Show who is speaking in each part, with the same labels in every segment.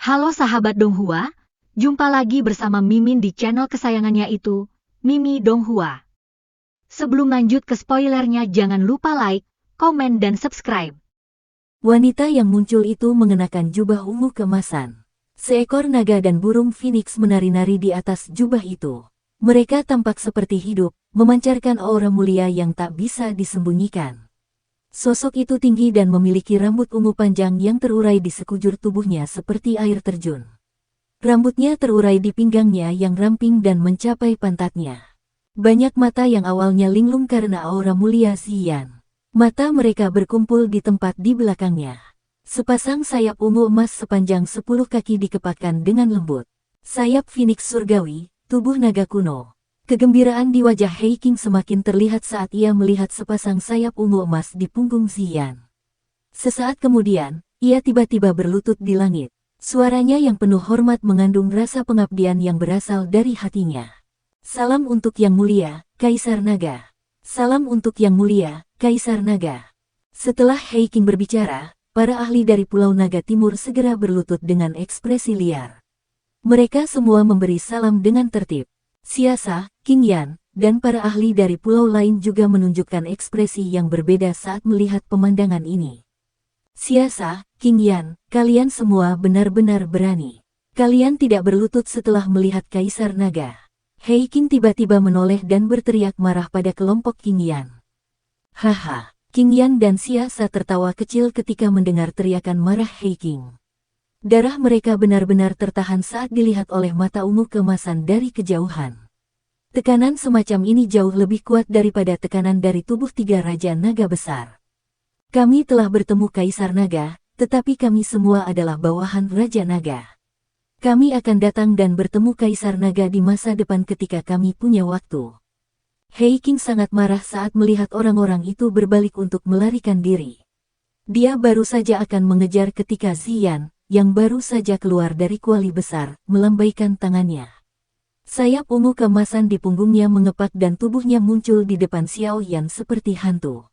Speaker 1: Halo sahabat Donghua, jumpa lagi bersama Mimin di channel kesayangannya itu, Mimi Donghua. Sebelum lanjut ke spoilernya jangan lupa like, komen dan subscribe.
Speaker 2: Wanita yang muncul itu mengenakan jubah ungu keemasan. Seekor naga dan burung phoenix menari-nari di atas jubah itu. Mereka tampak seperti hidup, memancarkan aura mulia yang tak bisa disembunyikan. Sosok itu tinggi dan memiliki rambut ungu panjang yang terurai di sekujur tubuhnya seperti air terjun. Rambutnya terurai di pinggangnya yang ramping dan mencapai pantatnya. Banyak mata yang awalnya linglung karena aura mulia Ziyan. Mata mereka berkumpul di tempat di belakangnya. Sepasang sayap ungu emas sepanjang 10 kaki dikepakkan dengan lembut. Sayap phoenix surgawi, tubuh naga kuno. Kegembiraan di wajah Hei King semakin terlihat saat ia melihat sepasang sayap ungu emas di punggung Ziyan. Sesaat kemudian, ia tiba-tiba berlutut di langit. Suaranya yang penuh hormat mengandung rasa pengabdian yang berasal dari hatinya. Salam untuk yang mulia, Kaisar Naga. Salam untuk yang mulia, Kaisar Naga. Setelah Hei King berbicara, para ahli dari Pulau Naga Timur segera berlutut dengan ekspresi liar. Mereka semua memberi salam dengan tertib. Siasa, King Yan, dan para ahli dari pulau lain juga menunjukkan ekspresi yang berbeda saat melihat pemandangan ini. Siasa, King Yan, kalian semua benar-benar berani. Kalian tidak berlutut setelah melihat Kaisar Naga. Hei King tiba-tiba menoleh dan berteriak marah pada kelompok King Yan. Haha, King Yan dan Siasa tertawa kecil ketika mendengar teriakan marah Hei King. Darah mereka benar-benar tertahan saat dilihat oleh mata ungu keemasan dari kejauhan. Tekanan semacam ini jauh lebih kuat daripada tekanan dari tubuh tiga Raja Naga besar. Kami telah bertemu Kaisar Naga, tetapi kami semua adalah bawahan Raja Naga. Kami akan datang dan bertemu Kaisar Naga di masa depan ketika kami punya waktu. Hei King sangat marah saat melihat orang-orang itu berbalik untuk melarikan diri. Dia baru saja akan mengejar ketika Ziyan, yang baru saja keluar dari kuali besar, melambaikan tangannya. Sayap ungu keemasan di punggungnya mengepak dan tubuhnya muncul di depan Xiao Yan seperti hantu.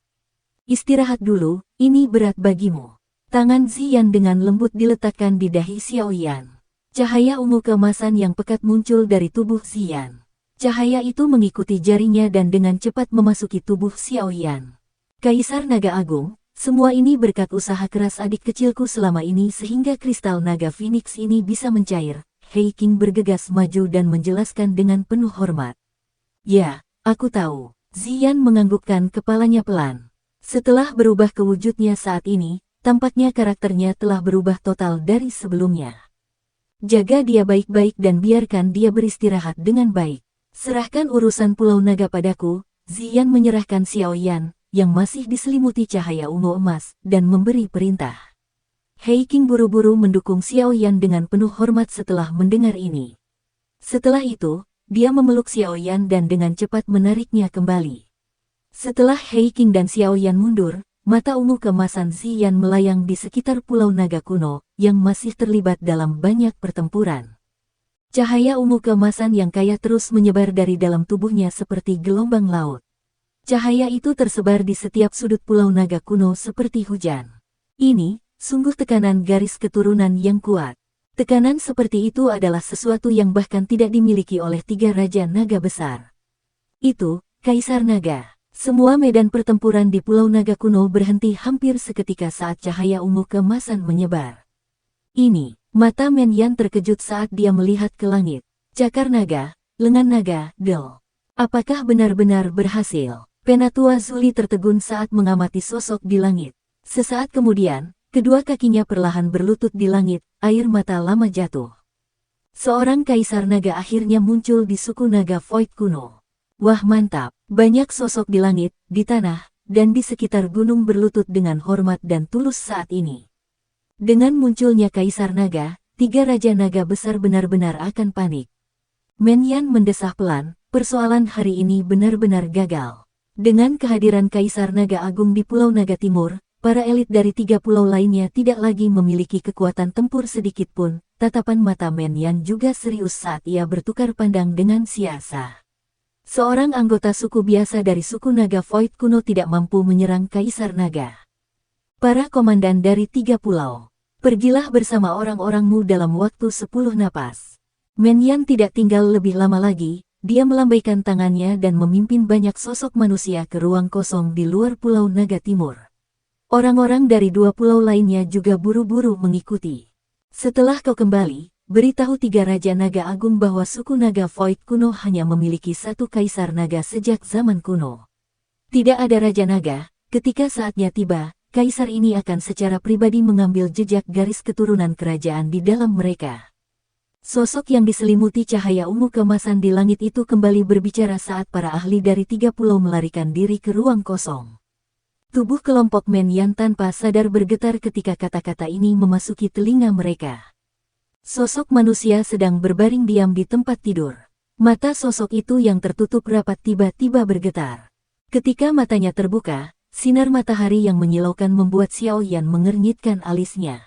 Speaker 2: Istirahat dulu, ini berat bagimu. Tangan Ziyan dengan lembut diletakkan di dahi Xiao Yan. Cahaya ungu keemasan yang pekat muncul dari tubuh Ziyan. Cahaya itu mengikuti jarinya dan dengan cepat memasuki tubuh Xiao Yan. Kaisar Naga Agung, semua ini berkat usaha keras adik kecilku selama ini sehingga kristal naga Phoenix ini bisa mencair. Hei King bergegas maju dan menjelaskan dengan penuh hormat. Ya, aku tahu. Ziyan menganggukkan kepalanya pelan. Setelah berubah ke wujudnya saat ini, tampaknya karakternya telah berubah total dari sebelumnya. Jaga dia baik-baik dan biarkan dia beristirahat dengan baik. Serahkan urusan Pulau Naga padaku. Ziyan menyerahkan Xiao Yan, yang masih diselimuti cahaya ungu emas, dan memberi perintah. Hei King buru-buru mendukung Xiao Yan dengan penuh hormat setelah mendengar ini. Setelah itu, dia memeluk Xiao Yan dan dengan cepat menariknya kembali. Setelah Hei King dan Xiao Yan mundur, mata ungu keemasan Ziyan melayang di sekitar Pulau Naga kuno, yang masih terlibat dalam banyak pertempuran. Cahaya ungu keemasan yang kaya terus menyebar dari dalam tubuhnya seperti gelombang laut. Cahaya itu tersebar di setiap sudut Pulau Naga kuno seperti hujan. Ini, sungguh tekanan garis keturunan yang kuat. Tekanan seperti itu adalah sesuatu yang bahkan tidak dimiliki oleh tiga Raja Naga besar. Itu, Kaisar Naga. Semua medan pertempuran di Pulau Naga kuno berhenti hampir seketika saat cahaya ungu keemasan menyebar. Ini, mata Men Yan terkejut saat dia melihat ke langit. Cakar naga, lengan naga, Del. Apakah benar-benar berhasil? Penatua Zuli tertegun saat mengamati sosok di langit. Sesaat kemudian, kedua kakinya perlahan berlutut di langit, air mata lama jatuh. Seorang Kaisar Naga akhirnya muncul di suku Naga Void kuno. Wah mantap, banyak sosok di langit, di tanah, dan di sekitar gunung berlutut dengan hormat dan tulus saat ini. Dengan munculnya Kaisar Naga, tiga Raja Naga besar benar-benar akan panik. Men Yan mendesah pelan, persoalan hari ini benar-benar gagal. Dengan kehadiran Kaisar Naga Agung di Pulau Naga Timur, para elit dari tiga pulau lainnya tidak lagi memiliki kekuatan tempur sedikit pun. Tatapan mata Men Yan juga serius saat ia bertukar pandang dengan Siasa. Seorang anggota suku biasa dari suku Naga Void kuno tidak mampu menyerang Kaisar Naga. Para komandan dari tiga pulau. Pergilah bersama orang-orangmu dalam waktu 10 napas. Men Yan tidak tinggal lebih lama lagi, dia melambaikan tangannya dan memimpin banyak sosok manusia ke ruang kosong di luar Pulau Naga Timur. Orang-orang dari 2 pulau lainnya juga buru-buru mengikuti. Setelah kau kembali, beritahu 3 Raja Naga Agung bahwa suku Naga Void kuno hanya memiliki 1 Kaisar Naga sejak zaman kuno. Tidak ada Raja Naga, ketika saatnya tiba, Kaisar ini akan secara pribadi mengambil jejak garis keturunan kerajaan di dalam mereka. Sosok yang diselimuti cahaya ungu keemasan di langit itu kembali berbicara saat para ahli dari 3 pulau melarikan diri ke ruang kosong. Tubuh kelompok Men Yan tanpa sadar bergetar ketika kata-kata ini memasuki telinga mereka. Sosok manusia sedang berbaring diam di tempat tidur. Mata sosok itu yang tertutup rapat tiba-tiba bergetar. Ketika matanya terbuka, sinar matahari yang menyilaukan membuat Xiao Yan mengernyitkan alisnya.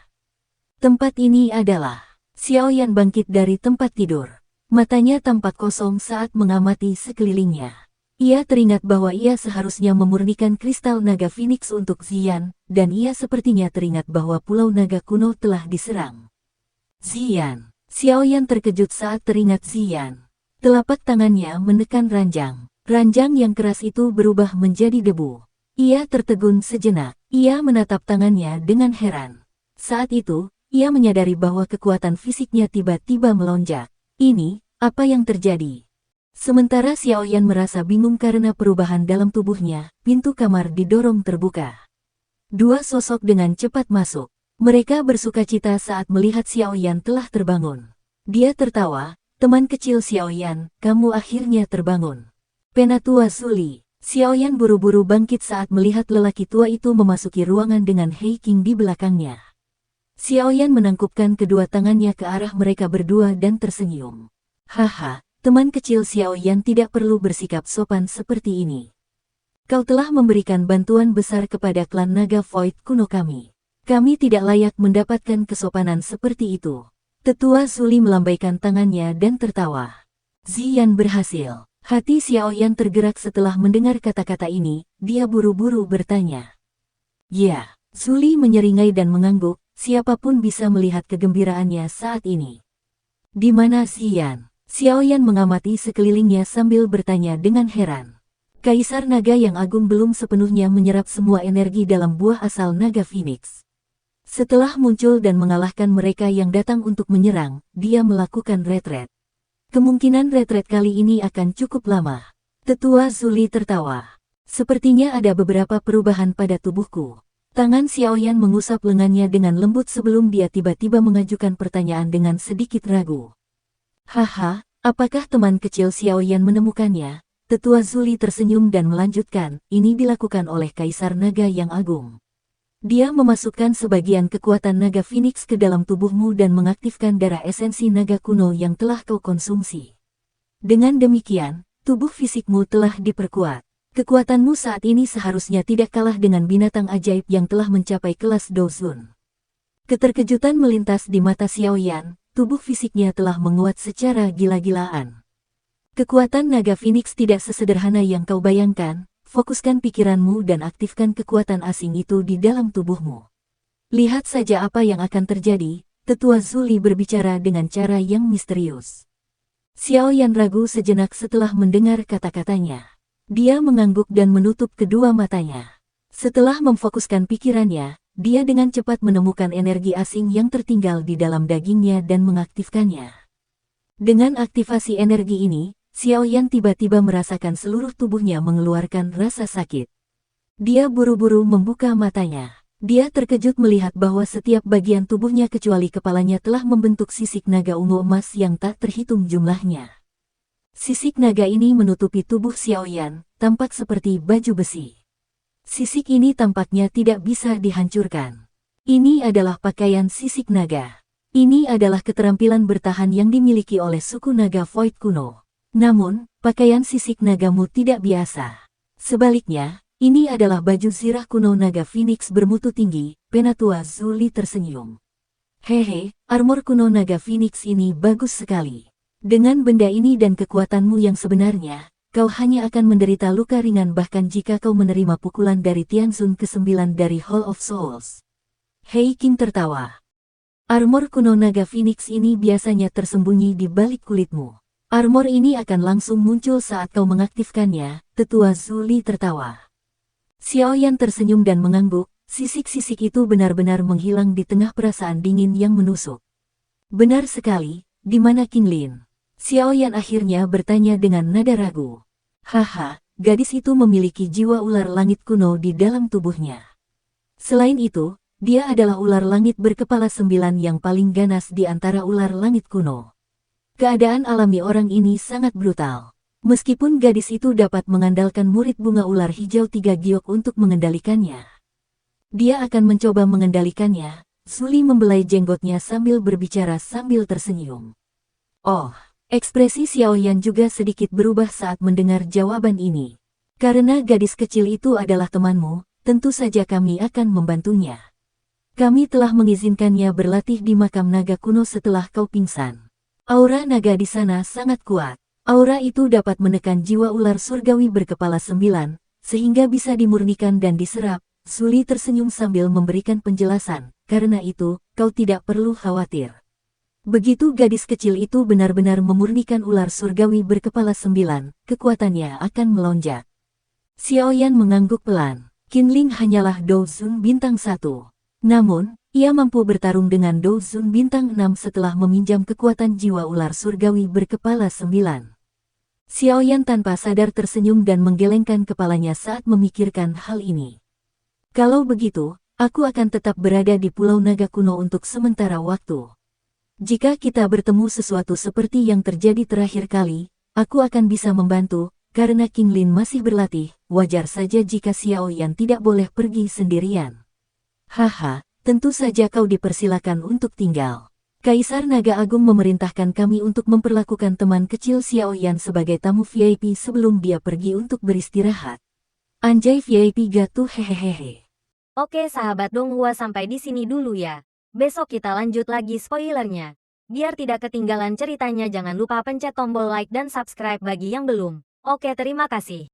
Speaker 2: Tempat ini adalah... Xiao Yan bangkit dari tempat tidur. Matanya tampak kosong saat mengamati sekelilingnya. Ia teringat bahwa ia seharusnya memurnikan kristal naga Phoenix untuk Xian, dan ia sepertinya teringat bahwa Pulau Naga Kuno telah diserang. Xian. Xiao Yan terkejut saat teringat Xian. Telapak tangannya menekan ranjang. Ranjang yang keras itu berubah menjadi debu. Ia tertegun sejenak. Ia menatap tangannya dengan heran. Saat itu, ia menyadari bahwa kekuatan fisiknya tiba-tiba melonjak. Ini, apa yang terjadi? Sementara Xiao Yan merasa bingung karena perubahan dalam tubuhnya, pintu kamar didorong terbuka. 2 sosok dengan cepat masuk. Mereka bersukacita saat melihat Xiao Yan telah terbangun. Dia tertawa, teman kecil Xiao Yan, kamu akhirnya terbangun. Penatua Suli. Xiao Yan buru-buru bangkit saat melihat lelaki tua itu memasuki ruangan dengan Hei King di belakangnya. Xiao Yan menangkupkan kedua tangannya ke arah mereka berdua dan tersenyum. Haha, teman kecil Xiao Yan tidak perlu bersikap sopan seperti ini. Kau telah memberikan bantuan besar kepada klan Naga Void kuno kami. Kami tidak layak mendapatkan kesopanan seperti itu. Tetua Suli melambaikan tangannya dan tertawa. Xian berhasil. Hati Xiao Yan tergerak setelah mendengar kata-kata ini, dia buru-buru bertanya. Ya, Suli menyeringai dan mengangguk, siapapun bisa melihat kegembiraannya saat ini. Di mana Xian? Xiao Yan mengamati sekelilingnya sambil bertanya dengan heran. Kaisar Naga yang agung belum sepenuhnya menyerap semua energi dalam buah asal Naga Phoenix. Setelah muncul dan mengalahkan mereka yang datang untuk menyerang, dia melakukan retret. Kemungkinan retret kali ini akan cukup lama. Tetua Zuli tertawa. Sepertinya ada beberapa perubahan pada tubuhku. Tangan Xiao Yan mengusap lengannya dengan lembut sebelum dia tiba-tiba mengajukan pertanyaan dengan sedikit ragu. Haha, apakah teman kecil Xiao Yan menemukannya? Tetua Zuli tersenyum dan melanjutkan, ini dilakukan oleh Kaisar Naga yang agung. Dia memasukkan sebagian kekuatan naga Phoenix ke dalam tubuhmu dan mengaktifkan darah esensi naga kuno yang telah kau konsumsi. Dengan demikian, tubuh fisikmu telah diperkuat. Kekuatanmu saat ini seharusnya tidak kalah dengan binatang ajaib yang telah mencapai kelas Dozun. Keterkejutan melintas di mata Xiao Yan, tubuh fisiknya telah menguat secara gila-gilaan. Kekuatan naga Phoenix tidak sesederhana yang kau bayangkan. Fokuskan pikiranmu dan aktifkan kekuatan asing itu di dalam tubuhmu. Lihat saja apa yang akan terjadi, Tetua Zuli berbicara dengan cara yang misterius. Xiao Yan ragu sejenak setelah mendengar kata-katanya. Dia mengangguk dan menutup kedua matanya. Setelah memfokuskan pikirannya, dia dengan cepat menemukan energi asing yang tertinggal di dalam dagingnya dan mengaktifkannya. Dengan aktivasi energi ini, Xiao Yan tiba-tiba merasakan seluruh tubuhnya mengeluarkan rasa sakit. Dia buru-buru membuka matanya. Dia terkejut melihat bahwa setiap bagian tubuhnya kecuali kepalanya telah membentuk sisik naga ungu emas yang tak terhitung jumlahnya. Sisik naga ini menutupi tubuh Xiao Yan, tampak seperti baju besi. Sisik ini tampaknya tidak bisa dihancurkan. Ini adalah pakaian sisik naga. Ini adalah keterampilan bertahan yang dimiliki oleh suku naga Void kuno. Namun, pakaian sisik nagamu tidak biasa. Sebaliknya, ini adalah baju zirah kuno naga Phoenix bermutu tinggi, Penatua Zuli tersenyum. Hehe, armor kuno naga Phoenix ini bagus sekali. Dengan benda ini dan kekuatanmu yang sebenarnya, kau hanya akan menderita luka ringan bahkan jika kau menerima pukulan dari Tianzun ke-9 dari Hall of Souls. Hei King tertawa. Armor kuno naga Phoenix ini biasanya tersembunyi di balik kulitmu. Armor ini akan langsung muncul saat kau mengaktifkannya, tetua Zuli tertawa. Xiaoyan tersenyum dan mengangguk, sisik-sisik itu benar-benar menghilang di tengah perasaan dingin yang menusuk. Benar sekali, di mana Qinglin? Xiaoyan akhirnya bertanya dengan nada ragu. Haha, gadis itu memiliki jiwa ular langit kuno di dalam tubuhnya. Selain itu, dia adalah ular langit berkepala 9 yang paling ganas di antara ular langit kuno. Keadaan alami orang ini sangat brutal. Meskipun gadis itu dapat mengandalkan murid bunga ular hijau 3 giok untuk mengendalikannya. Dia akan mencoba mengendalikannya. Zuli membelai jenggotnya sambil berbicara sambil tersenyum. Oh, ekspresi Xiaoyan juga sedikit berubah saat mendengar jawaban ini. Karena gadis kecil itu adalah temanmu, tentu saja kami akan membantunya. Kami telah mengizinkannya berlatih di makam naga kuno setelah kau pingsan. Aura naga di sana sangat kuat. Aura itu dapat menekan jiwa ular surgawi berkepala 9, sehingga bisa dimurnikan dan diserap. Zuli tersenyum sambil memberikan penjelasan, karena itu, kau tidak perlu khawatir. Begitu gadis kecil itu benar-benar memurnikan ular surgawi berkepala 9, kekuatannya akan melonjak. Xiaoyan mengangguk pelan. Qinling hanyalah Douzun bintang 1. Namun, ia mampu bertarung dengan Douzun bintang 6 setelah meminjam kekuatan jiwa ular surgawi berkepala 9. Xiaoyan tanpa sadar tersenyum dan menggelengkan kepalanya saat memikirkan hal ini. Kalau begitu, aku akan tetap berada di Pulau Naga Kuno untuk sementara waktu. Jika kita bertemu sesuatu seperti yang terjadi terakhir kali, aku akan bisa membantu, karena Qinglin masih berlatih, wajar saja jika Xiaoyan tidak boleh pergi sendirian. Haha, tentu saja kau dipersilakan untuk tinggal. Kaisar Naga Agung memerintahkan kami untuk memperlakukan teman kecil Xiaoyan sebagai tamu VIP sebelum dia pergi untuk beristirahat. Anjay VIP gatuh hehehehe.
Speaker 3: Oke sahabat Donghua sampai di sini dulu ya. Besok kita lanjut lagi spoilernya. Biar tidak ketinggalan ceritanya jangan lupa pencet tombol like dan subscribe bagi yang belum. Oke terima kasih.